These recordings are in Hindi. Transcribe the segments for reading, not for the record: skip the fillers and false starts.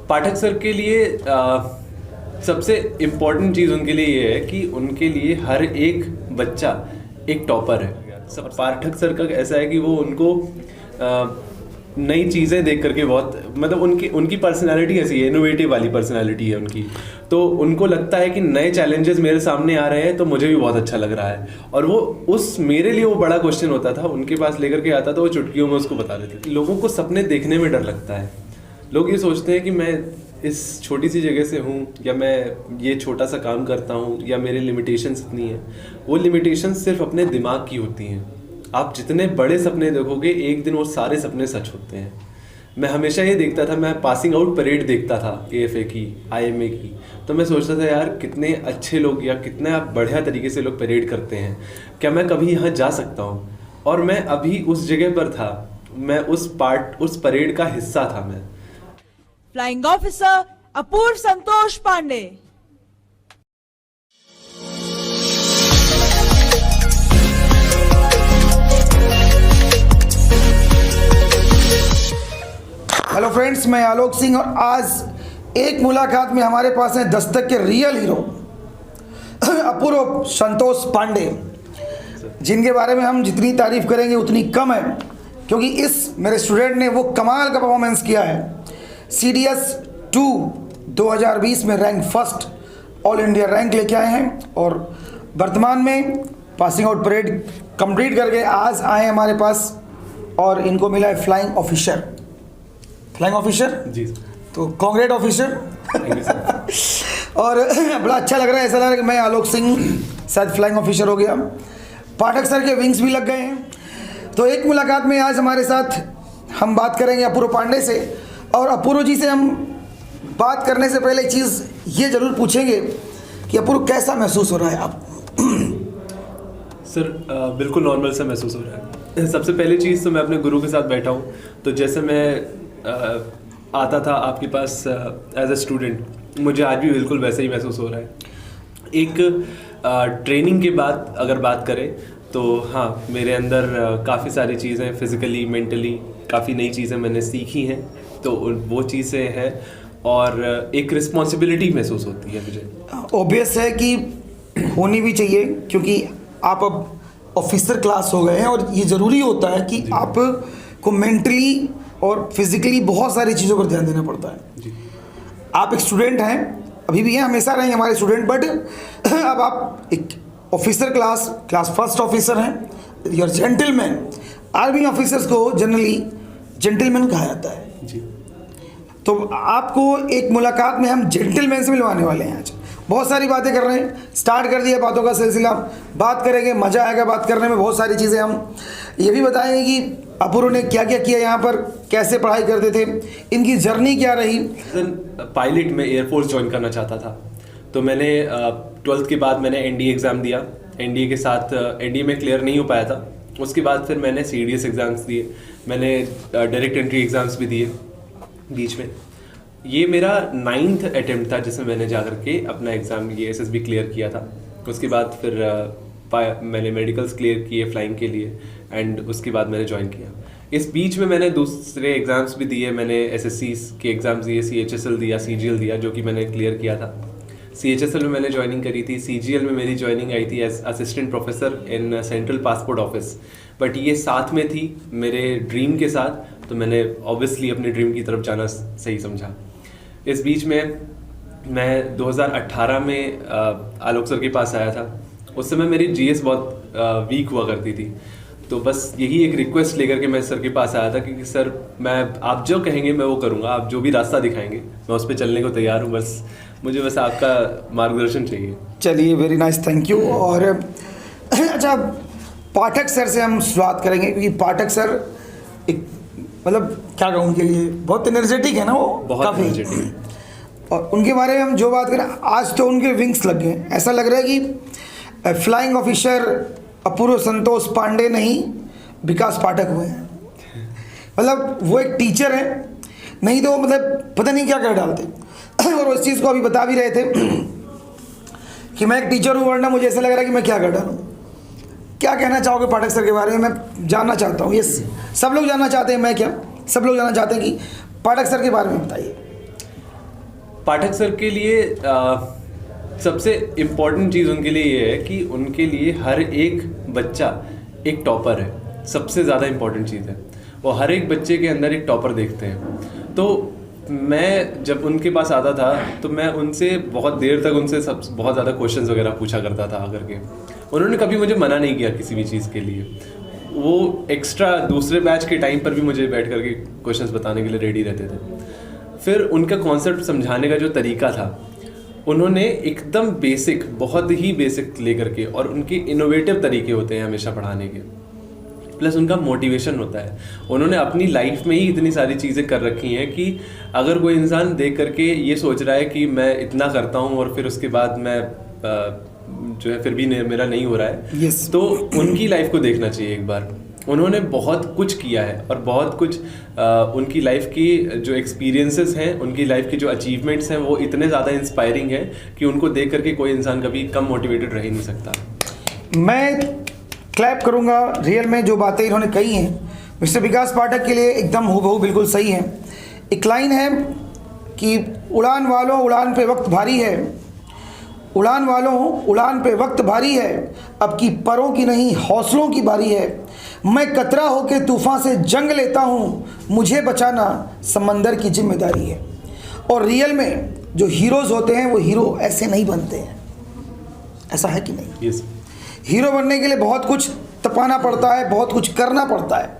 पाठक सर के लिए सबसे इम्पोर्टेंट चीज़ उनके लिए ये है कि उनके लिए हर एक बच्चा एक टॉपर है। सब पाठक सर का ऐसा है कि वो उनको नई चीज़ें देख करके बहुत मतलब उनकी पर्सनालिटी ऐसी है, इनोवेटिव वाली पर्सनालिटी है उनकी। तो उनको लगता है कि नए चैलेंजेस मेरे सामने आ रहे हैं तो मुझे भी बहुत अच्छा लग रहा है। और वो मेरे लिए वो बड़ा क्वेश्चन होता था, उनके पास लेकर के आता था, वो चुटकियों में उसको बता देते थे। लोगों को सपने देखने में डर लगता है। लोग ये सोचते हैं कि मैं इस छोटी सी जगह से हूँ, या मैं ये छोटा सा काम करता हूँ, या मेरे लिमिटेशंस इतनी हैं। वो लिमिटेशंस सिर्फ अपने दिमाग की होती हैं। आप जितने बड़े सपने देखोगे एक दिन वो सारे सपने सच होते हैं। मैं हमेशा ये देखता था, मैं पासिंग आउट परेड देखता था AFA की, IMA की, तो मैं सोचता था यार कितने अच्छे लोग या कितना बढ़िया तरीके से लोग परेड करते हैं, क्या मैं कभी यहाँ जा सकता हूँ। और मैं अभी उस जगह पर था, मैं उस परेड का हिस्सा था। मैं फ्लाइंग ऑफिसर अपूर्व संतोष पांडे। हेलो फ्रेंड्स, मैं आलोक सिंह और आज एक मुलाकात में हमारे पास हैं दस्तक के रियल हीरो अपूर्व संतोष पांडे, जिनके बारे में हम जितनी तारीफ करेंगे उतनी कम है, क्योंकि इस मेरे स्टूडेंट ने वो कमाल का परफॉर्मेंस किया है। CDS 2 2020 में rank first all India rank लेके आए हैं और वर्तमान में पासिंग आउट परेड कंप्लीट करके आज आए हमारे पास और इनको मिला है फ्लाइंग ऑफिसर जी। तो कांग्रेट ऑफिसर और बड़ा अच्छा लग रहा है, ऐसा लग रहा है कि मैं आलोक सिंह शायद फ्लाइंग ऑफिसर हो गया। पाठक सर के विंग्स भी लग गए हैं। तो एक मुलाकात में आज हमारे साथ हम बात करेंगे अपूर्व पांडे से, और अपूर्व जी से हम बात करने से पहले चीज़ ये ज़रूर पूछेंगे कि अपूर्व कैसा महसूस हो रहा है आपको? सर बिल्कुल नॉर्मल सा महसूस हो रहा है। सबसे पहली चीज़ तो मैं अपने गुरु के साथ बैठा हूँ, तो जैसे मैं आता था आपके पास एज अ स्टूडेंट, मुझे आज भी बिल्कुल वैसे ही महसूस हो रहा है। एक ट्रेनिंग के बाद अगर बात करें तो हाँ, मेरे अंदर काफ़ी सारी चीज़ें फिज़िकली मेंटली काफ़ी नई चीज़ें मैंने सीखी हैं, तो वो चीज़ें हैं और एक रिस्पॉन्सिबिलिटी महसूस होती है मुझे। ऑब्वियस है कि होनी भी चाहिए, क्योंकि आप अब ऑफिसर क्लास हो गए हैं और ये ज़रूरी होता है कि आपको मेंटली और फिजिकली बहुत सारी चीज़ों पर ध्यान देना पड़ता है जी। आप एक स्टूडेंट हैं, अभी भी हैं, हमेशा रहेंगे हमारे स्टूडेंट, बट अब आप एक ऑफिसर क्लास फर्स्ट ऑफिसर हैं, यूर जेंटलमैन। आर्मी ऑफिसर्स को जनरली जेंटलमैन कहा जाता है जी। तो आपको एक मुलाकात में हम जेंटलमैन से मिलवाने वाले हैं। आज बहुत सारी बातें कर रहे हैं, स्टार्ट कर दिया बातों का सिलसिला, बात करेंगे, मज़ा आएगा बात करने में। बहुत सारी चीज़ें हम ये भी बताएंगे कि अपूर्व ने क्या क्या किया यहाँ पर, कैसे पढ़ाई करते थे, इनकी जर्नी क्या रही। पायलट में एयरफोर्स ज्वाइन करना चाहता था, तो मैंने 12th के बाद मैंने NDA एग्ज़ाम दिया। NDA के साथ NDA में क्लियर नहीं हो पाया था, उसके बाद फिर मैंने CDS एग्ज़ाम्स दिए, मैंने डायरेक्ट एंट्री एग्ज़ाम्स भी दिए बीच में। ये मेरा 9th अटेम्प्ट था जिसमें मैंने जा करके अपना एग्ज़ाम ये SSB क्लियर किया था। उसके बाद फिर मैंने मेडिकल्स क्लियर किए फ्लाइंग के लिए, एंड उसके बाद मैंने ज्वाइन किया। इस बीच में मैंने दूसरे एग्ज़ाम्स भी दिए, मैंने SSC के एग्ज़ाम्स दिए, CHSL दिया, CGL दिया, जो कि मैंने क्लियर किया था। CHSL में मैंने ज्वाइनिंग करी थी, CGL में मेरी ज्वाइनिंग आई थी as assistant professor in central passport office, but ये साथ में थी मेरे ड्रीम के साथ, तो मैंने ऑब्वियसली अपने ड्रीम की तरफ जाना सही समझा। इस बीच में मैं 2018 में आलोक सर के पास आया था। उस समय मेरी GS बहुत वीक हुआ करती थी, तो बस यही एक रिक्वेस्ट लेकर के मैं सर के पास आया था कि सर आप जो कहेंगे मैं वो करूँगा, आप जो भी रास्ता दिखाएंगे मैं उस पर चलने को तैयार हूँ, मुझे बस आपका मार्गदर्शन चाहिए। चलिए, वेरी नाइस, थैंक यू। और अच्छा, पाठक सर से हम शुरुआत करेंगे, क्योंकि पाठक सर एक मतलब क्या कहूँ उनके लिए बहुत एनर्जेटिक है ना, वो बहुत एनर्जेटिक। और उनके बारे में हम जो बात करें, आज तो उनके विंग्स लग गए। ऐसा लग रहा है कि फ्लाइंग ऑफिसर अपूर्व संतोष पांडे नहीं, विकास पाठक हुए हैं। मतलब वो एक टीचर है, नहीं तो मतलब पता नहीं क्या कर डालते। और उस चीज़ को अभी बता भी रहे थे कि मैं एक टीचर हूँ, वरना मुझे ऐसा लग रहा है कि मैं क्या कर डालूँ। क्या कहना चाहोगे पाठक सर के बारे में? मैं जानना चाहता हूँ, ये सब लोग जानना चाहते हैं, मैं क्या सब लोग जानना चाहते हैं कि पाठक सर के बारे में बताइए। पाठक सर के लिए सबसे इम्पोर्टेंट चीज़ उनके लिए ये है कि उनके लिए हर एक बच्चा एक टॉपर है। सबसे ज़्यादा इम्पोर्टेंट चीज़ है, वो हर एक बच्चे के अंदर एक टॉपर देखते हैं। तो मैं जब उनके पास आता था तो मैं उनसे बहुत देर तक उनसे बहुत ज़्यादा क्वेश्चंस वगैरह पूछा करता था आकर के। उन्होंने कभी मुझे मना नहीं किया किसी भी चीज़ के लिए। वो एक्स्ट्रा दूसरे बैच के टाइम पर भी मुझे बैठ करके क्वेश्चंस बताने के लिए रेडी रहते थे। फिर उनका कॉन्सेप्ट समझाने का जो तरीका था, उन्होंने एकदम बेसिक, बहुत ही बेसिक लेकर के, और उनके इनोवेटिव तरीके होते हैं हमेशा पढ़ाने के, प्लस उनका मोटिवेशन होता है। उन्होंने अपनी लाइफ में ही इतनी सारी चीज़ें कर रखी हैं कि अगर कोई इंसान देख करके ये सोच रहा है कि मैं इतना करता हूँ और फिर उसके बाद मैं जो है फिर भी मेरा नहीं हो रहा है, Yes. तो उनकी लाइफ को देखना चाहिए एक बार। उन्होंने बहुत कुछ किया है और बहुत कुछ उनकी लाइफ की जो एक्सपीरियंसेस हैं, उनकी लाइफ के जो अचीवमेंट्स हैं, वो इतने ज़्यादा इंस्पायरिंग हैं कि उनको देख करके कोई इंसान कभी कम मोटिवेटेड रह ही नहीं सकता। मैं क्लैप करूंगा, रियल में जो बातें इन्होंने कही हैं मिस्टर विकास पाठक के लिए एकदम हूबहू बिल्कुल सही है। एक लाइन है कि उड़ान वालों उड़ान पे वक्त भारी है, उड़ान वालों उड़ान पे वक्त भारी है, अब की परों की नहीं हौसलों की बारी है। मैं कतरा होके तूफान से जंग लेता हूँ, मुझे बचाना समंदर की जिम्मेदारी है। और रियल में जो हीरोज़ होते हैं वो हीरो ऐसे नहीं बनते हैं, ऐसा है कि नहीं? यस। हीरो बनने के लिए बहुत कुछ तपाना पड़ता है, बहुत कुछ करना पड़ता है।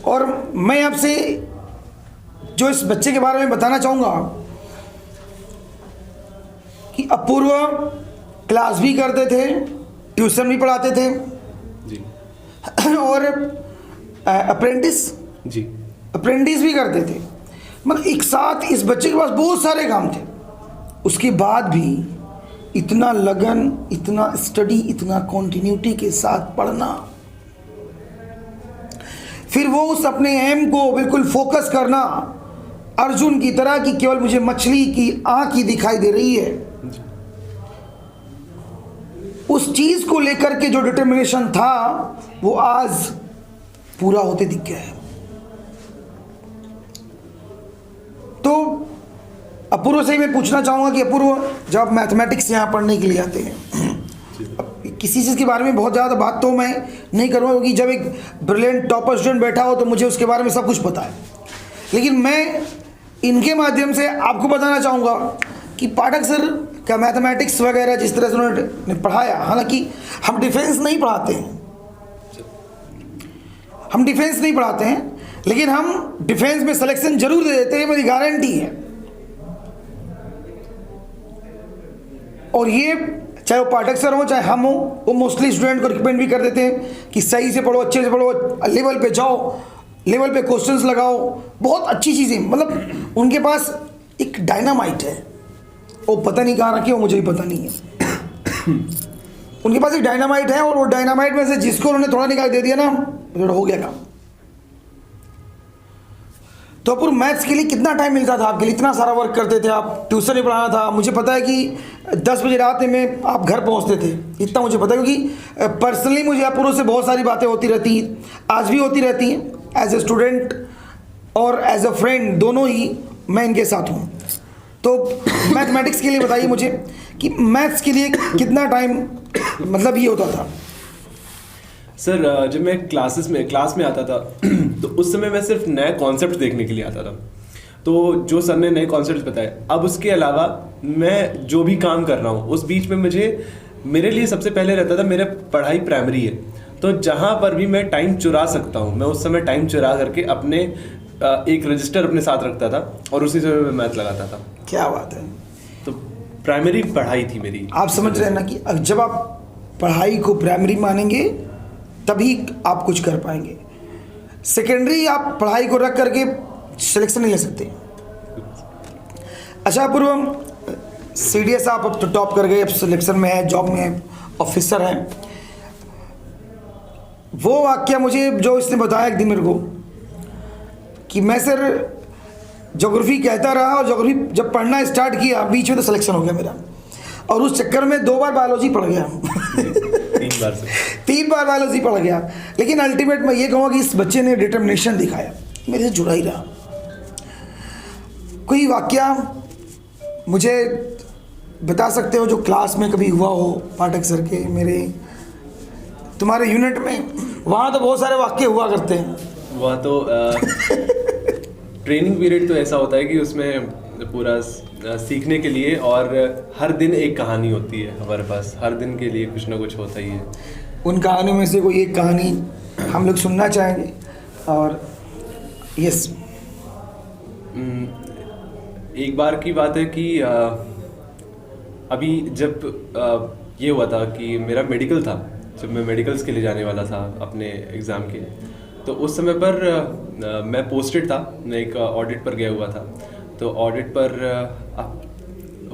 और मैं आपसे जो इस बच्चे के बारे में बताना चाहूँगा कि अपूर्व क्लास भी करते थे, ट्यूशन भी पढ़ाते थे जी। और अप्रेंटिस भी करते थे। मतलब एक साथ इस बच्चे के पास बहुत सारे काम थे। उसके बाद भी इतना लगन, इतना स्टडी, इतना कॉन्टिन्यूटी के साथ पढ़ना, फिर वो उस अपने एम को बिल्कुल फोकस करना, अर्जुन की तरह कि केवल मुझे मछली की आंख ही दिखाई दे रही है। उस चीज को लेकर के जो डिटर्मिनेशन था वो आज पूरा होते दिख गया है। तो अपूर्व से ही मैं पूछना चाहूँगा कि अपूर्व, जब आप मैथमेटिक्स यहाँ पढ़ने के लिए आते हैं, किसी चीज़ के बारे में बहुत ज़्यादा बात तो मैं नहीं करूँगा क्योंकि जब एक ब्रिलियंट टॉपर स्टूडेंट बैठा हो तो मुझे उसके बारे में सब कुछ पता है, लेकिन मैं इनके माध्यम से आपको बताना चाहूँगा कि पाठक सर का मैथमेटिक्स वगैरह जिस तरह से उन्होंने पढ़ाया, हालांकि हम डिफेंस नहीं पढ़ाते हैं, लेकिन हम डिफेंस में सिलेक्शन जरूर दे देते हैं, मेरी गारंटी है। और ये चाहे वो पाठक सर हो चाहे हम हो, वो मोस्टली स्टूडेंट को रिकमेंड भी कर देते हैं कि सही से पढ़ो, अच्छे से पढ़ो, लेवल पे जाओ, लेवल पे क्वेश्चंस लगाओ, बहुत अच्छी चीज़ें। मतलब उनके पास एक डायनामाइट है, वो पता नहीं कहाँ रखी, वो मुझे भी पता नहीं है। उनके पास एक डायनामाइट है और वो डायनामाइट में से जिसको उन्होंने थोड़ा निकाल दे दिया ना, हो गया काम। तो अपूर्व, मैथ्स के लिए कितना टाइम मिलता था आपके लिए? इतना सारा वर्क करते थे आप, ट्यूशन भी पढ़ाना था, मुझे पता है कि 10 बजे रात में आप घर पहुंचते थे, इतना मुझे पता है क्योंकि पर्सनली मुझे अपूर्व से बहुत सारी बातें होती रहती हैं, आज भी होती रहती हैं। एज ए स्टूडेंट और एज अ फ्रेंड दोनों ही मैं इनके साथ हूँ। तो मैथमेटिक्स के लिए बताइए मुझे कि मैथ्स के लिए कितना टाइम मतलब ये होता था? सर, जब मैं क्लास में आता था तो उस समय मैं सिर्फ नए कॉन्सेप्ट देखने के लिए आता था। तो जो सर ने नए कॉन्सेप्ट बताए, अब उसके अलावा मैं जो भी काम कर रहा हूँ उस बीच में मेरे लिए सबसे पहले रहता था, मेरा पढ़ाई प्राइमरी है, तो जहाँ पर भी मैं टाइम चुरा सकता हूँ मैं उस समय टाइम चुरा करके अपने एक रजिस्टर अपने साथ रखता था और उसी समय मैं मैथ लगाता था। क्या बात है! तो प्राइमरी पढ़ाई थी मेरी। आप समझ रहे हैं ना कि जब आप पढ़ाई को प्राइमरी मानेंगे तभी आप कुछ कर पाएंगे। सेकेंडरी आप पढ़ाई को रख करके सिलेक्शन नहीं ले सकते। अच्छा पूर्व, CDS आप अब तो टॉप कर गए, अब सिलेक्शन में है, जॉब में है, ऑफिसर हैं। वो वाक्य मुझे जो इसने बताया एक दिन मेरे को कि मैं सर ज्योग्राफी कहता रहा और ज्योग्राफी जब पढ़ना स्टार्ट किया बीच में तो सिलेक्शन हो गया मेरा, और उस चक्कर में 2 बार बायोलॉजी पढ़ गया 3 बार बायोलॉजी पढ़ गया। लेकिन अल्टीमेट मैं ये कहूँगा कि इस बच्चे ने डिटर्मिनेशन दिखाया, मेरे से जुड़ा ही रहा। कोई वाकया मुझे बता सकते हो जो क्लास में कभी हुआ हो पाठक सर के, मेरे तुम्हारे यूनिट में? वहाँ तो बहुत सारे वाक्य हुआ करते हैं। वह तो ट्रेनिंग पीरियड तो ऐसा होता है कि उसमें पूरा सीखने के लिए, और हर दिन एक कहानी होती है हमारे पास, हर दिन के लिए कुछ ना कुछ होता ही है। उन कहानियों में से कोई एक कहानी हम लोग सुनना चाहेंगे। और यस, एक बार की बात है कि अभी जब ये हुआ था कि मेरा मेडिकल था, जब मैं मेडिकल्स के लिए जाने वाला था अपने एग्ज़ाम के, तो उस समय पर मैं पोस्टेड था, मैं एक ऑडिट पर गया हुआ था। तो ऑडिट पर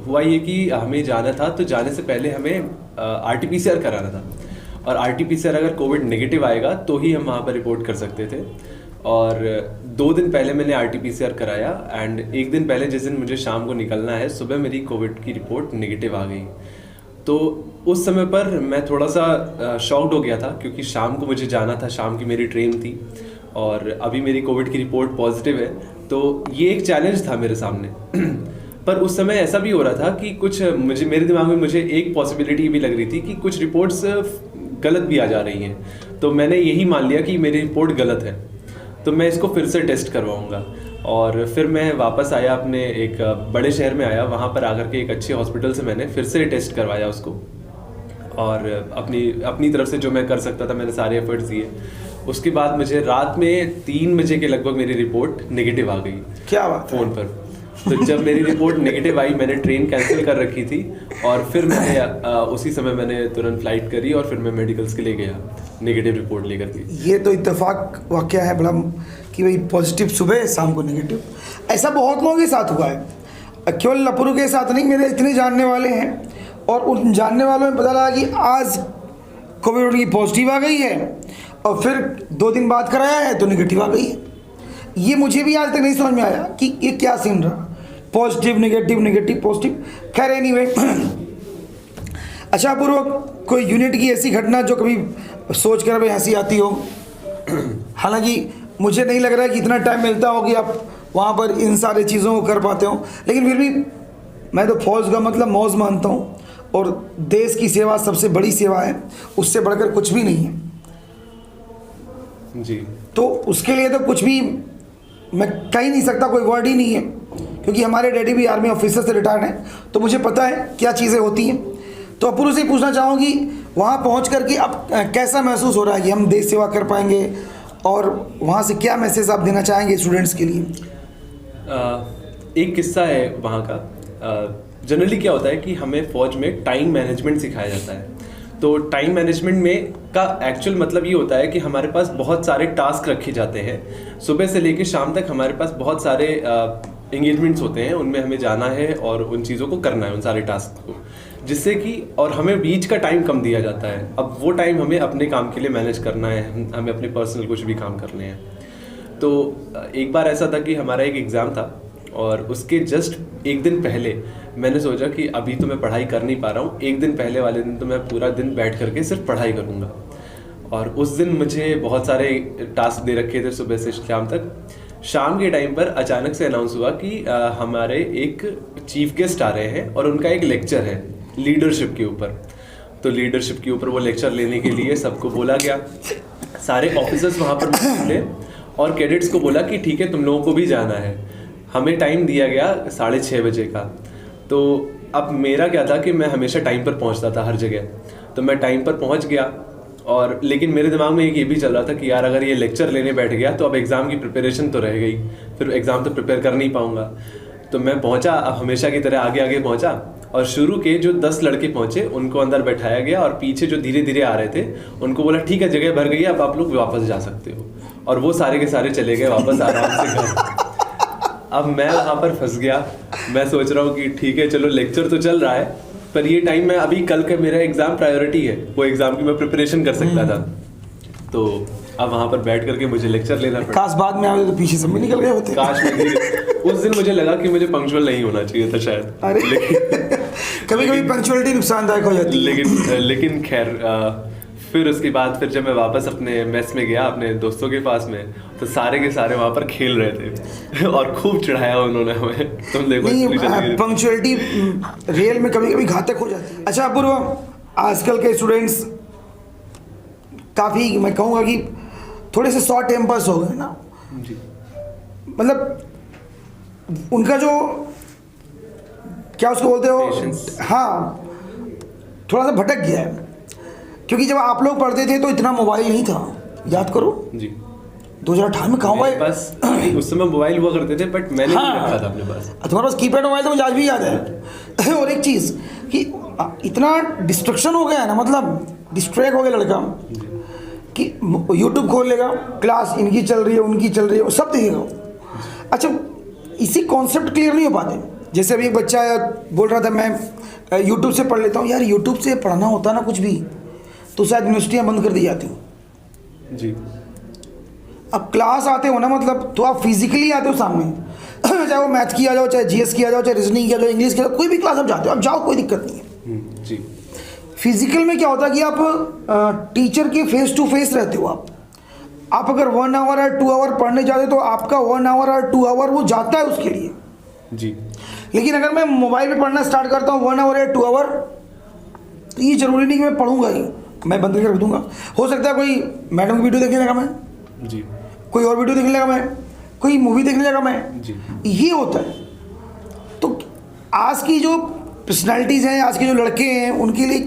हुआ ये कि हमें जाना था, तो जाने से पहले हमें RT-PCR कराना था, और RT-PCR अगर कोविड नेगेटिव आएगा तो ही हम वहाँ पर रिपोर्ट कर सकते थे। और 2 दिन पहले मैंने RT-PCR कराया, एंड एक दिन पहले जिस दिन मुझे शाम को निकलना है, सुबह मेरी कोविड की रिपोर्ट नेगेटिव आ गई। तो उस समय पर मैं थोड़ा सा शॉक्ड हो गया था, क्योंकि शाम को मुझे जाना था, शाम की मेरी ट्रेन थी, और अभी मेरी कोविड की रिपोर्ट पॉजिटिव है। तो ये एक चैलेंज था मेरे सामने। पर उस समय ऐसा भी हो रहा था कि कुछ मेरे दिमाग में मुझे एक पॉसिबिलिटी भी लग रही थी कि कुछ रिपोर्ट्स गलत भी आ जा रही हैं। तो मैंने यही मान लिया कि मेरी रिपोर्ट गलत है, तो मैं इसको फिर से टेस्ट करवाऊँगा। और फिर मैं वापस आया, अपने एक बड़े शहर में आया, वहाँ पर आकर के एक अच्छे हॉस्पिटल से मैंने फिर से टेस्ट करवाया उसको, और अपनी तरफ से जो मैं कर सकता था मैंने सारे एफर्ट्स दिए। उसके बाद मुझे रात में 3 बजे के लगभग मेरी रिपोर्ट नेगेटिव आ गई। क्या बात? फ़ोन पर। तो जब मेरी रिपोर्ट नेगेटिव आई, मैंने ट्रेन कैंसिल कर रखी थी, और फिर मैंने उसी समय मैंने तुरंत फ्लाइट करी, और फिर मैं मेडिकल्स के लिए गया नेगेटिव रिपोर्ट लेकर के। ये तो इत्तेफाक वाकया है बड़ा, कि भाई पॉजिटिव सुबह, शाम को नेगेटिव। ऐसा बहुत लोगों के साथ हुआ है, केवल अपूर्व के साथ नहीं। मेरे इतने जानने वाले हैं, और उन जानने वालों में पता लगा कि आज कोविड की पॉजिटिव आ गई है, और फिर 2 दिन बाद कराया है तो नेगेटिव आ गई है। ये मुझे भी आज तक नहीं समझ में आया कि ये क्या सीन रहा, पॉजिटिव नेगेटिव, नेगेटिव पॉजिटिव। खैर एनीवे, अच्छा अपूर्व, कोई यूनिट की ऐसी घटना जो कभी सोच कर भाई हंसी आती हो? हालांकि मुझे नहीं लग रहा है कि इतना टाइम मिलता हो कि आप वहाँ पर इन सारी चीज़ों को कर पाते हो, लेकिन फिर भी मैं तो फौज का मतलब मौज मानता हूँ, और देश की सेवा सबसे बड़ी सेवा है, उससे बढ़कर कुछ भी नहीं है जी। तो उसके लिए तो कुछ भी मैं कह ही नहीं सकता, कोई वर्ड ही नहीं है, क्योंकि हमारे डैडी भी आर्मी ऑफिसर से रिटायर्ड हैं, तो मुझे पता है क्या चीज़ें होती हैं। तो अपूर्व से पूछना चाहूँगी, वहाँ पहुँच करके अब कैसा महसूस हो रहा है कि हम देश सेवा कर पाएंगे, और वहाँ से क्या मैसेज आप देना चाहेंगे स्टूडेंट्स के लिए? एक किस्सा है वहाँ का। जनरली क्या होता है कि हमें फ़ौज में टाइम मैनेजमेंट सिखाया जाता है। तो टाइम मैनेजमेंट में का एक्चुअल मतलब ये होता है कि हमारे पास बहुत सारे टास्क रखे जाते हैं। सुबह से लेकर शाम तक हमारे पास बहुत सारे एंगेजमेंट्स होते हैं, उनमें हमें जाना है और उन चीज़ों को करना है, उन सारे टास्क को, जिससे कि और हमें बीच का टाइम कम दिया जाता है। अब वो टाइम हमें अपने काम के लिए मैनेज करना है, हमें अपने पर्सनल कुछ भी काम करने हैं। तो एक बार ऐसा था कि हमारा एक एग्ज़ाम था, और उसके जस्ट एक दिन पहले मैंने सोचा कि अभी तो मैं पढ़ाई कर नहीं पा रहा हूँ, एक दिन पहले वाले दिन तो मैं पूरा दिन बैठ करके सिर्फ पढ़ाई करूँगा। और उस दिन मुझे बहुत सारे टास्क दे रखे थे सुबह से शाम तक। शाम के टाइम पर अचानक से अनाउंस हुआ कि हमारे एक चीफ गेस्ट आ रहे हैं, और उनका एक लेक्चर है लीडरशिप के ऊपर। तो लीडरशिप के ऊपर वो लेक्चर लेने के लिए सबको बोला गया, सारे ऑफिसर्स वहाँ पर मिले, और कैडेट्स को बोला कि ठीक है तुम लोगों को भी जाना है। हमें टाइम दिया गया 6:30 बजे का। तो अब मेरा क्या था कि मैं हमेशा टाइम पर पहुंचता था हर जगह, तो मैं टाइम पर पहुंच गया। और लेकिन मेरे दिमाग में एक ये भी चल रहा था कि यार अगर ये लेक्चर लेने बैठ गया तो अब एग्ज़ाम की प्रिपरेशन तो रह गई, फिर एग्ज़ाम तो प्रिपेयर कर नहीं पाऊंगा। तो मैं पहुंचा, अब हमेशा की तरह आगे आगे पहुंचा, और शुरू के जो 10 लड़के पहुंचे उनको अंदर बैठाया गया, और पीछे जो धीरे धीरे आ रहे थे उनको बोला ठीक है जगह भर गई है, अब आप लोग वापस जा सकते हो। और वो सारे के सारे चले गए वापस आराम से घर। अब मैं वहाँ पर फंस गया। मैं सोच रहा हूँ कि ठीक है चलो लेक्चर तो चल रहा है, पर ये टाइम मैं अभी कल का मेरा एग्ज़ाम प्रायोरिटी है, वो एग्ज़ाम की मैं प्रिपरेशन कर सकता था। तो अब वहाँ पर बैठ करके मुझे लेक्चर लेना पड़ा। काश बाद में आए तो पीछे से भी निकल गए होते। काश उस दिन मुझे लगा कि मुझे पंक्चुअल नहीं होना चाहिए था शायद। अरे कभी कभी पंक्चुअलिटी नुकसानदायक हो जाती है। लेकिन खैर फिर उसके बाद फिर जब मैं वापस अपने मेस में गया अपने दोस्तों के पास में, तो सारे के सारे वहाँ पर खेल रहे थे और खूब चिढ़ाया उन्होंने हमें, तुम देखो नहीं, पंक्चुअलिटी रियल में कभी कभी घातक हो जाती है। अच्छा अपूर्व, आजकल के स्टूडेंट्स काफ़ी, मैं कहूँगा कि थोड़े से शॉर्ट टेम्पर्स हो गए ना, जी। मतलब उनका जो क्या उसको बोलते हो, Patience। हाँ, थोड़ा सा भटक गया है। क्योंकि जब आप लोग पढ़ते थे तो इतना मोबाइल नहीं था, याद करो जी 2018 में कहाँ मेरे मोबाइल, पास उस समय मोबाइल हुआ करते थे, बट मैंने नहीं रखा था अपने पास। तुम्हारे पास कीपैड मोबाइल तो मुझे आज भी याद है। और एक चीज़ कि इतना डिस्ट्रक्शन हो गया है ना, मतलब डिस्ट्रैक्ट हो गया लड़का कि यूट्यूब खोल लेगा, क्लास इनकी चल रही है उनकी चल रही है, सब देखेगा। अच्छा, इसी कॉन्सेप्ट क्लियर नहीं हो पाते। जैसे अभी एक बच्चा बोल रहा था मैं यूट्यूब से पढ़ लेता हूँ। यार यूट्यूब से पढ़ना होता ना कुछ भी तो शायद यूनिवर्सिटियाँ बंद कर दी जाती जी। अब क्लास आते हो ना, मतलब तो आप फिजिकली आते हो सामने, चाहे वो मैथ की आ जाओ, चाहे जीएस की आ जाओ, चाहे रीजनिंग की आ जाओ, इंग्लिश की आ जाओ, कोई भी क्लास आप जाते हो, आप जाओ, कोई दिक्कत नहीं है। जी। फिजिकल में क्या होता है कि आप टीचर के फेस टू फेस रहते हो। आप अगर 1 आवर या 2 आवर पढ़ने जाते हो तो आपका 1 आवर और 2 आवर वो जाता है उसके लिए। जी। लेकिन अगर मैं मोबाइल पे पढ़ना स्टार्ट करता हूँ 1 आवर या 2 आवर, तो ये जरूरी नहीं कि मैं पढ़ूंगा ही, मैं बंद करके रख दूंगा। हो सकता है कोई मैडम की वीडियो देखने लगा मैं, जी। कोई और वीडियो देखने लगा मैं, कोई मूवी देखने लगा मैं, जी। ये होता है। तो आज की जो पर्सनैलिटीज़ हैं, आज के जो लड़के हैं, उनके लिए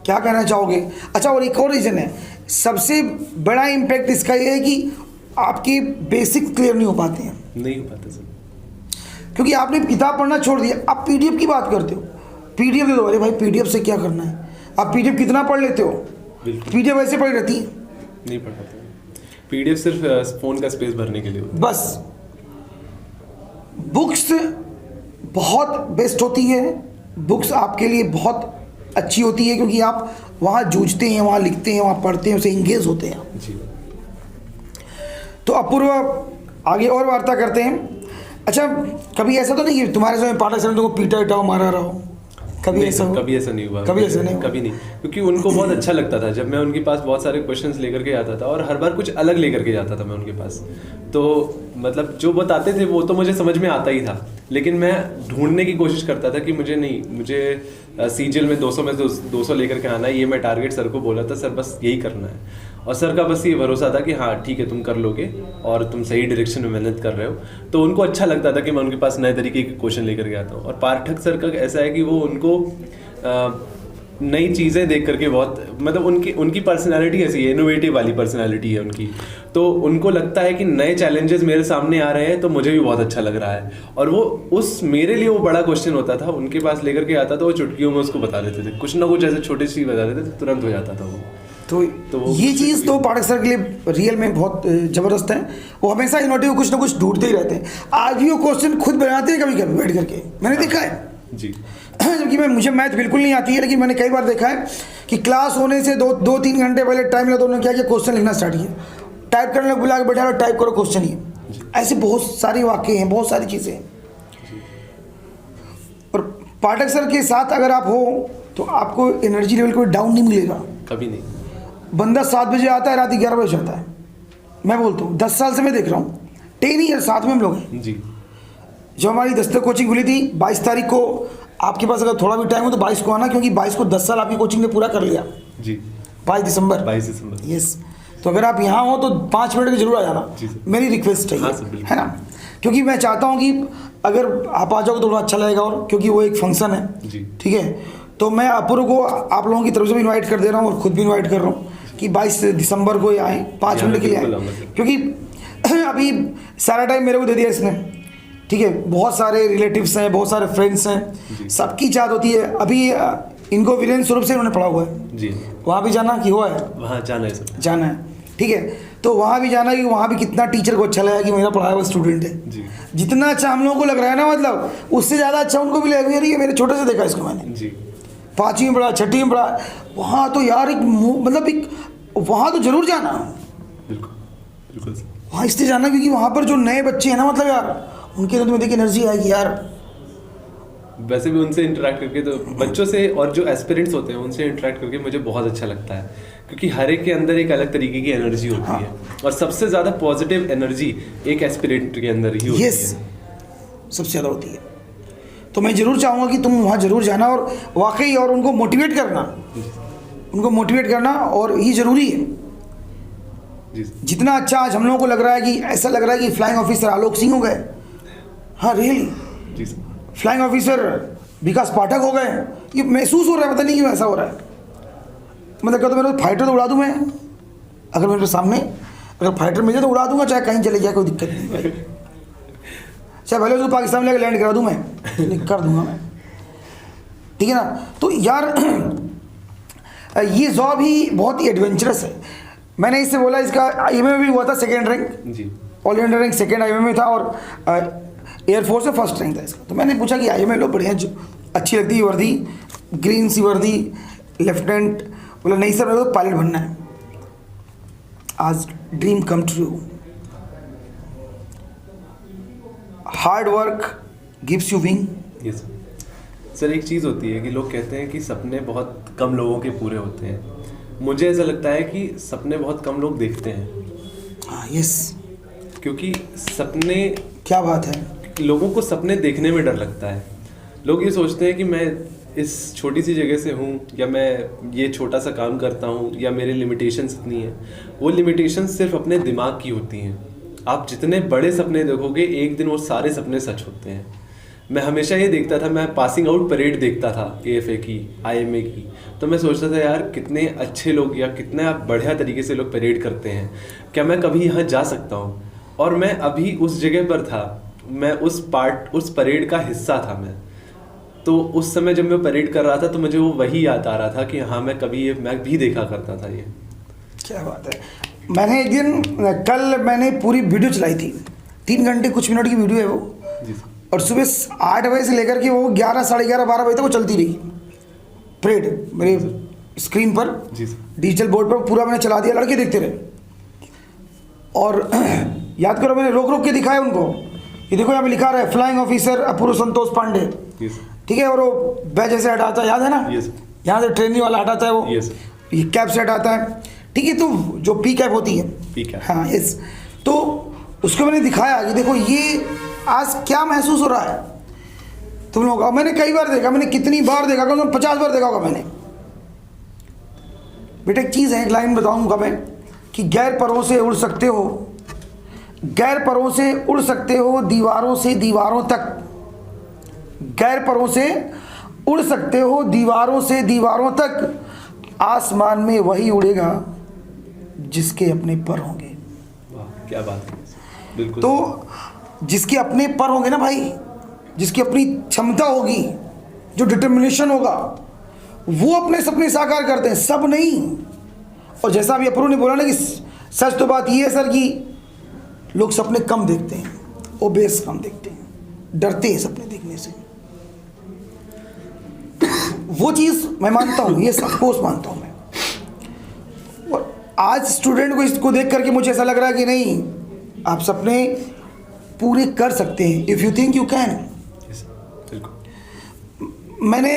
क्या कहना चाहोगे? अच्छा, और एक और रीज़न है, सबसे बड़ा इम्पैक्ट इसका ये है कि आपके बेसिक क्लियर नहीं हो पाते हैं। नहीं हो पाता सर, क्योंकि आपने किताब पढ़ना छोड़ दिया, आप पीडीएफ की बात करते हो। पीडीएफ दे दो, अरे भाई पीडीएफ से क्या करना है? आप पीडीएफ कितना पढ़ लेते हो? पीडीएफ ऐसे पड़ी रहती है, नहीं पढ़ पाते। पीडीएफ सिर्फ फोन का स्पेस भरने के लिए होता है। बस। बुक्स बहुत बेस्ट होती है, बुक्स आपके लिए बहुत अच्छी होती है, क्योंकि आप वहाँ जूझते हैं, वहाँ लिखते हैं, वहाँ पढ़ते हैं, उसे इंगेज होते हैं। जी। तो अपूर्व, आगे और वार्ता करते हैं। अच्छा, कभी ऐसा तो नहीं कि तुम्हारे समय पाठक सर ने तुमको पीटा इटाओ मारा रहा हो? कभी ऐसा हुआ? कभी ऐसा नहीं हुआ। कभी ऐसा नहीं हुआ? कभी नहीं, क्योंकि उनको बहुत अच्छा लगता था जब मैं उनके पास बहुत सारे क्वेश्चंस लेकर के आता था, और हर बार कुछ अलग लेकर के जाता था मैं उनके पास। तो मतलब जो बताते थे वो तो मुझे समझ में आता ही था, लेकिन मैं ढूंढने की कोशिश करता था कि मुझे सीजीएल में 200 में 200 लेकर के आना है, ये मैं टारगेट सर को बोला था, सर बस यही करना है। और सर का बस ये भरोसा था कि हाँ ठीक है तुम कर लोगे और तुम सही डायरेक्शन में मेहनत कर रहे हो। तो उनको अच्छा लगता था कि मैं उनके पास नए तरीके के क्वेश्चन लेकर के आता हूँ। और पाठक सर का ऐसा है कि वो उनको नई चीज़ें देख करके बहुत, मतलब उनकी पर्सनैलिटी ऐसी है, इनोवेटिव वाली पर्सनैलिटी है उनकी। तो उनको लगता है कि नए चैलेंजेस मेरे सामने आ रहे हैं तो मुझे भी बहुत अच्छा लग रहा है। और वो मेरे लिए वो बड़ा क्वेश्चन होता था, उनके पास लेकर के आता था, वो चुटकियों में उसको बता देते थे, कुछ ना कुछ ऐसे छोटी सी बता देते थे, तुरंत हो जाता था वो। तो ये चीज़ तो पाठक सर के लिए रियल में बहुत ज़बरदस्त है। वो हमेशा इनोवेटिव कुछ ना कुछ ढूंढते ही रहते हैं। आज भी वो क्वेश्चन खुद बनाते हैं कभी कभी बैठ करके, मैंने देखा है जी। जबकि मुझे मैथ बिल्कुल नहीं आती है, लेकिन मैंने कई बार देखा है कि क्लास होने से 2-3 घंटे पहले टाइम लगा तो उन्होंने क्या किया, क्वेश्चन लिखना स्टार्ट किया, टाइप करने लगे, बुला के बैठा टाइप करो क्वेश्चन ही। ऐसे बहुत सारे वाक्य हैं, बहुत सारी चीज़ें हैं। और पाठक सर के साथ अगर आप हो तो आपको एनर्जी लेवल कोई डाउन नहीं मिलेगा कभी नहीं। बंदा 7 बजे आता है, रात 11 बजे आता है। मैं बोलता हूँ 10 साल से मैं देख रहा हूँ, 10 ईयर साथ में हम लोग हैं। जी। जो हमारी दस्तक कोचिंग खुली थी 22 तारीख को, आपके पास अगर थोड़ा भी टाइम हो तो 22 को आना, क्योंकि 22 को 10 साल आपकी कोचिंग ने पूरा कर लिया। जी। 22 दिसंबर। 22 दिसंबर। यस। तो अगर आप यहाँ हो तो 5 मिनट के जरूर आ जाना, मेरी रिक्वेस्ट है, हाँ सर, बिल्कुल। है ना? क्योंकि मैं चाहता हूँ कि अगर आप आ जाओगे तो थोड़ा अच्छा लगेगा, और क्योंकि वो एक फंक्शन है। जी। ठीक है, तो मैं अपूर्व को आप लोगों की तरफ से भी इन्वाइट कर दे रहा हूँ और खुद भी इन्वाइट कर रहा हूँ कि 22 दिसंबर को आए, 5 मिनट के लिए आए, क्योंकि अभी सारा टाइम मेरे को दे दिया इसने। ठीक है, बहुत सारे रिलेटिव्स हैं, बहुत सारे फ्रेंड्स हैं, सबकी चाहत होती है। अभी इनको वीरेंद्र स्वरूप से इन्होंने पढ़ा हुआ है जी। वहाँ भी जाना कि हुआ है, वहाँ जाना है सर, जाना है। ठीक है, तो वहाँ भी जाना है कि वहाँ भी कितना टीचर को अच्छा लगा कि मेरा पढ़ाया हुआ स्टूडेंट है। जी। जितना अच्छा हम लोगों को लग रहा है ना, मतलब उससे ज़्यादा अच्छा उनको भी लगेगा। ये मेरे छोटे से देखा इसको मैंने, जी। 5वीं में पढ़ा, 6वीं में पढ़ा, वहाँ तो यार मतलब एक वहाँ तो जरूर जाना, बिल्कुल बिल्कुल सर। वहाँ इसलिए जाना क्योंकि वहाँ पर जो नए बच्चे हैं ना, मतलब यार उनके अंदर में देखिए एनर्जी आएगी यार, वैसे भी उनसे इंटरेक्ट करके, तो बच्चों से और जो एस्पिरेंट्स होते हैं उनसे इंटरेक्ट करके मुझे बहुत अच्छा लगता है, क्योंकि हर एक के अंदर एक अलग तरीके की एनर्जी होती है, और सबसे ज़्यादा पॉजिटिव एनर्जी एक एस्पिरेंट के अंदर ही होती यस, है। सबसे ज़्यादा होती है। तो मैं ज़रूर चाहूँगा कि तुम वहाँ ज़रूर जाना और वाकई और उनको मोटिवेट करना, और ये ज़रूरी है। जी जितना अच्छा आज हम लोगों को लग रहा है कि ऐसा लग रहा है कि फ्लाइंग ऑफिसर आलोक सिंह हो गए, हाँ रियली, जी सर। फ्लाइंग ऑफिसर विकास पाठक हो गए, ये महसूस हो रहा है, पता नहीं क्यों ऐसा हो रहा है। मतलब कहते मेरे फाइटर तो उड़ा दूँ मैं, अगर मेरे सामने अगर फाइटर मिल जाए तो उड़ा दूंगा, चाहे कहीं चले जाए, कोई दिक्कत नहीं भाई। चाहे भले उसको पाकिस्तान में लेकर लैंड करा दूँ मैं, कर दूंगा मैं, ठीक है ना। तो यार ये जॉब ही बहुत ही एडवेंचरस है। मैंने इससे बोला, इसका आईएमए में भी हुआ था सेकेंड रैंक, जी all India rank second IMA में था, और एयरफोर्स में फर्स्ट रैंक था इसका। तो मैंने पूछा कि आईएमए लो बढ़िया, जो अच्छी लगती है वर्दी, ग्रीन सी वर्दी, लेफ्टिनेंट। बोला नहीं सर, मेरे को पायलट बनना है। आज dream come true. Hard work gives you wing. Yes sir, एक चीज़ होती है कि लोग कहते हैं कि सपने बहुत कम लोगों के पूरे होते हैं। मुझे ऐसा लगता है कि सपने बहुत कम लोग देखते हैं, हाँ यस, क्योंकि सपने, क्या बात है। लोगों को सपने देखने में डर लगता है। लोग ये सोचते हैं कि मैं इस छोटी सी जगह से हूँ, या मैं ये छोटा सा काम करता हूँ, या मेरे लिमिटेशंस इतनी हैं। वो लिमिटेशंस सिर्फ अपने दिमाग की होती हैं। आप जितने बड़े सपने देखोगे, एक दिन वो सारे सपने सच होते हैं। मैं हमेशा ये देखता था, मैं पासिंग आउट परेड देखता था एएफए की, आईएमए की, तो मैं सोचता था यार कितने अच्छे लोग, या कितने बढ़िया तरीके से लोग परेड करते हैं, क्या मैं कभी यहाँ जा सकता हूँ। और मैं अभी उस जगह पर था, मैं उस परेड का हिस्सा था मैं। तो उस समय जब मैं परेड कर रहा था तो मुझे वो वही याद आ रहा था कि हाँ मैं भी देखा करता था ये। क्या बात है। मैंने एक दिन, कल मैंने पूरी वीडियो चलाई थी, 3 घंटे कुछ मिनट की वीडियो है वो, जी और सुबह 8 बजे से लेकर के वो 11, साढ़े 11, 12 बजे तक वो चलती रही परेड मेरे स्क्रीन पर, जी सर, डिजिटल बोर्ड पर पूरा मैंने चला दिया, लड़के देखते रहे। और याद करो, मैंने रोक रोक के दिखाया उनको, ये देखो यहाँ पे लिखा रहा है फ्लाइंग ऑफिसर अपूर्व संतोष पांडे, जी सर, ठीक है। और वो बैज ऐसे हटाता है, याद है ना, यस यहाँ से ट्रेनिंग वाला हटाता है वो, यस, ये कैप से हटाता है, ठीक है। तो जो पी कैप होती है, पी कैप, हाँ यस। तो उसको मैंने दिखाया कि देखो ये आज क्या महसूस हो रहा है तुम लोगों का। मैंने कई बार देखा, मैंने कितनी बार देखा, कम से कम 50 बार देखा होगा मैंने। बेटा एक चीज़ है, एक लाइन बताऊंगा मैं, कि गैर परों से उड़ सकते हो, गैर परों से उड़ सकते हो दीवारों से दीवारों तक, गैर परों से उड़ सकते हो दीवारों से दीवारों तक, आसमान में वही उड़ेगा जिसके अपने पर होंगे। वाह क्या बात है, बिल्कुल। तो जिसके अपने पर होंगे ना भाई, जिसकी अपनी क्षमता होगी, जो डिटर्मिनेशन होगा, वो अपने सपने साकार करते हैं, सब नहीं। और जैसा अभी अपूर्व ने बोला ना कि सच तो बात ये है सर कि लोग सपने कम देखते हैं, ओबेस कम देखते हैं, डरते हैं सपने देखने से। वो चीज़ मैं मानता हूँ, ये ऑफकोर्स मानता हूँ मैं। और आज स्टूडेंट को इसको देख करके मुझे ऐसा लग रहा है कि नहीं, आप सपने पूरे कर सकते हैं, if you think you can. मैंने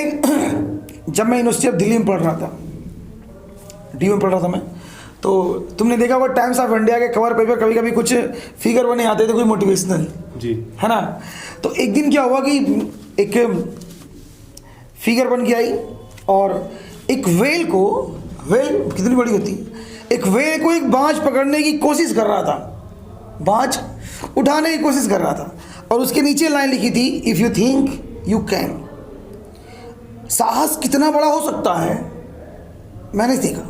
जब मैं यूनिवर्सिटी ऑफ दिल्ली में पढ़ रहा था, डी में पढ़ रहा था मैं, तो तुमने देखा वो टाइम्स ऑफ इंडिया के कवर पेपर कभी कभी कुछ फिगर बने आते थे, कोई मोटिवेशनल, जी है ना। तो एक दिन क्या हुआ कि एक फिगर बन के आई, और एक वेल को, वेल कितनी बड़ी होती है, एक वेल को एक बाँझ पकड़ने की कोशिश कर रहा था, बाँझ उठाने की कोशिश कर रहा था, और उसके नीचे लाइन लिखी थी, if you think you can. साहस कितना बड़ा हो सकता है मैंने देखा।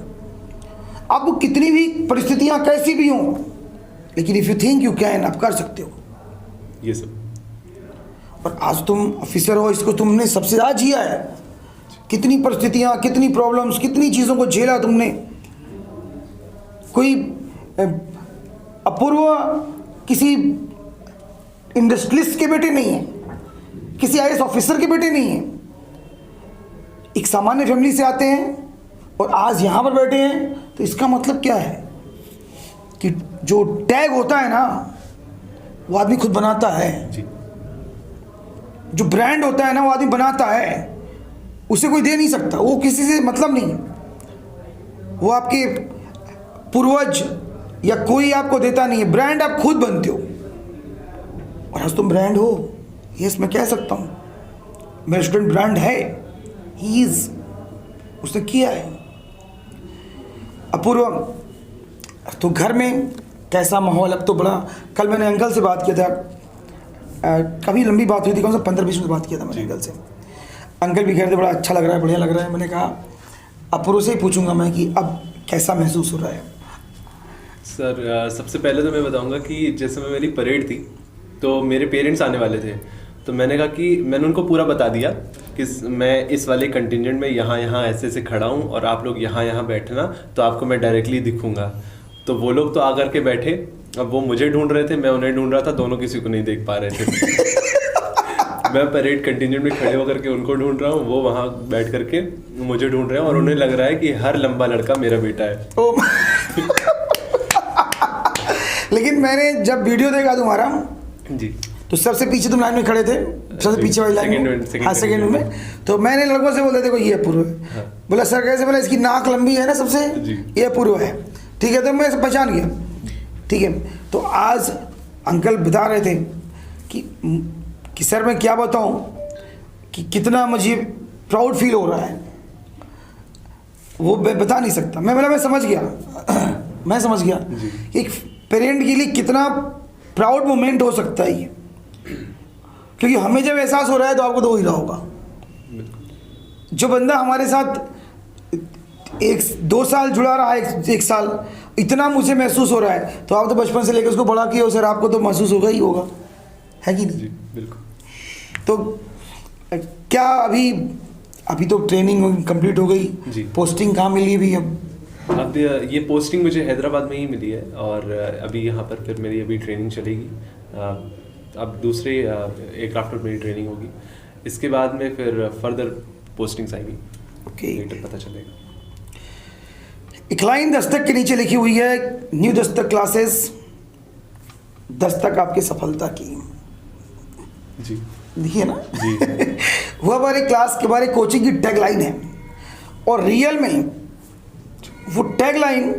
अब कितनी भी परिस्थितियां कैसी भी हों, लेकिन if you think you can, आप कर सकते हो। ये सब। और आज तुम ऑफिसर हो, इसको तुमने सबसे ज़्यादा जिया है। कितनी परिस्थितियां, कितनी प्रॉब्लम्स, कितनी चीज़ों को झेला तुमने। कोई अपूर्व किसी इंडस्ट्रियलिस्ट के बेटे नहीं है, किसी आईएएस ऑफिसर के बेटे नहीं है, एक सामान्य फैमिली से आते हैं और आज यहाँ पर बैठे हैं। तो इसका मतलब क्या है कि जो टैग होता है ना, वो आदमी खुद बनाता है। जी। जो ब्रांड होता है ना, वो आदमी बनाता है, उसे कोई दे नहीं सकता, वो किसी से मतलब नहीं, वो आपके पूर्वज या कोई आपको देता नहीं है, ब्रांड आप खुद बनते हो। और आज तुम ब्रांड हो, यस मैं कह सकता हूँ मेरा स्टूडेंट ब्रांड है, ही इज, उसने किया है। अपूर्व, तो घर में कैसा माहौल? अब तो बड़ा, कल मैंने अंकल से बात किया था, काफ़ी लंबी बात हुई थी, कौन सा 15-20 मिनट बात किया था मैंने अंकल से। अंकल भी कह रहे थे बड़ा अच्छा लग रहा है, बढ़िया लग रहा है। मैंने कहा अपूर्व से ही पूछूंगा मैं कि अब कैसा महसूस हो रहा है। सर सबसे पहले तो मैं बताऊंगा कि जैसे मेरी परेड थी तो मेरे पेरेंट्स आने वाले थे, तो मैंने कहा कि मैंने उनको पूरा बता दिया कि मैं इस वाले कंटिजेंट में यहाँ यहाँ ऐसे ऐसे खड़ा हूँ और आप लोग यहाँ यहाँ बैठना, तो आपको मैं डायरेक्टली दिखूंगा। तो वो लोग तो आकर के बैठे, अब वो मुझे ढूंढ रहे थे, मैं उन्हें ढूंढ रहा था, दोनों किसी को नहीं देख पा रहे थे। मैं परेड कंटिजेंट में खड़े होकर के उनको ढूंढ रहा हूँ, वो वहाँ बैठ करके मुझे ढूंढ रहे हैं और उन्हें लग रहा है कि हर लंबा लड़का मेरा बेटा है। लेकिन मैंने जब वीडियो देखा तुम्हारा जी, तो सबसे पीछे तुम लाइन में खड़े थे, सबसे पीछे वाली लाइन में, हाँ सेकंड में। तो मैंने लड़कों से बोला देखो ये अपूर्व है, हाँ। बोला सर कैसे? बोला इसकी नाक लंबी है ना सबसे, ये अपूर्व है। ठीक है, तो मैं पहचान गया। ठीक है, तो आज अंकल बता रहे थे कि सर मैं क्या बताऊं कि कितना मुझे प्राउड फील हो रहा है, वो मैं बता नहीं सकता। मैं समझ गया मैं समझ गया एक पेरेंट के लिए कितना प्राउड मोमेंट हो सकता है ये, क्योंकि हमें जब एहसास हो रहा है तो आपको तो हो ही रहा होगा। जो बंदा हमारे साथ 1-2 साल जुड़ा रहा है, 1 साल, इतना मुझे महसूस हो रहा है, तो आप तो बचपन से लेकर उसको बड़ा किया हो सर, आपको तो महसूस होगा ही होगा, है कि नहीं? जी बिल्कुल। तो क्या अभी तो ट्रेनिंग कंप्लीट हो गई जी। पोस्टिंग कहाँ मिली अभी? अब ये पोस्टिंग मुझे हैदराबाद में ही मिली है और अभी यहाँ पर फिर मेरी अभी ट्रेनिंग चलेगी। अब दूसरे एयरक्राफ्ट में मेरी ट्रेनिंग होगी, इसके बाद में फिर फर्दर पोस्टिंग्स आएगी। ओके, लेटर पता चलेगा। एक लाइन दस्तक के नीचे लिखी हुई है, न्यू दस्तक क्लासेस, दस्तक आपकी सफलता की। जी देखिए ना जी। वो हमारे क्लास के हमारे कोचिंग की टैग लाइन है, और रियल में वो टैग लाइन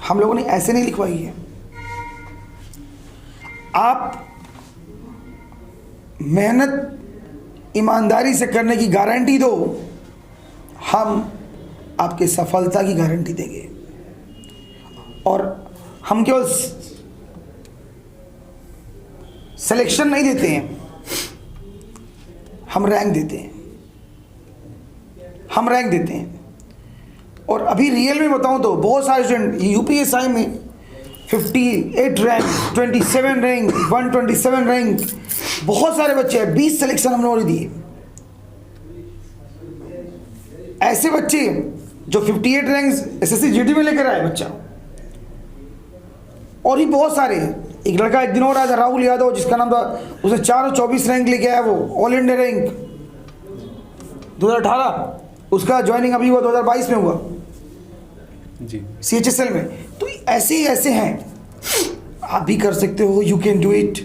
हम लोगों ने ऐसे नहीं लिखवाई है। आप मेहनत ईमानदारी से करने की गारंटी दो, हम आपके सफलता की गारंटी देंगे। और हम केवल सिलेक्शन नहीं देते हैं, हम रैंक देते हैं, हम रैंक देते हैं। और अभी रियल में बताऊं तो बहुत सारे स्टूडेंट यूपीएसआई में 58 रैंक, 27 रैंक, 127 रैंक, बहुत सारे बच्चे हैं, 20 सिलेक्शन हमने और दिए। ऐसे बच्चे जो 58 रैंक एसएससी जीडी में लेकर आए बच्चा, और भी बहुत सारे। एक लड़का एक दिन और आया था, राहुल यादव, जिसका नाम था, उसने 424 रैंक लेके आया, वो ऑल इंडिया रैंक 2018, उसका ज्वाइनिंग अभी हुआ 2022 में हुआ जी CHSL में। तो ऐसे ही ऐसे हैं, आप भी कर सकते हो, यू कैन डू इट।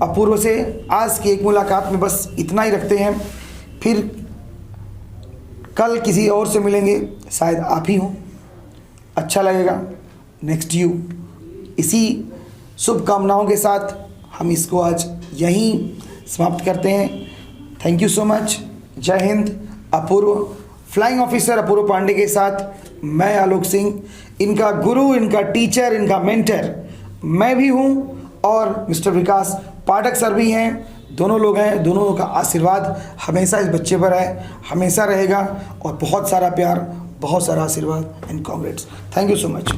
अपूर्व से आज की एक मुलाकात में बस इतना ही रखते हैं, फिर कल किसी और से मिलेंगे, शायद आप ही हो, अच्छा लगेगा, नेक्स्ट यू। इसी शुभकामनाओं के साथ हम इसको आज यहीं समाप्त करते हैं। थैंक यू सो मच, जय हिंद। अपूर्व, फ्लाइंग ऑफिसर अपूर्व पांडे के साथ मैं आलोक सिंह, इनका गुरु, इनका टीचर, इनका मेंटर मैं भी हूँ, और मिस्टर विकास पाठक सर भी हैं। दोनों लोग हैं, दोनों का आशीर्वाद हमेशा इस बच्चे पर है, हमेशा रहेगा, और बहुत सारा प्यार, बहुत सारा आशीर्वाद and congrats. Thank you so much.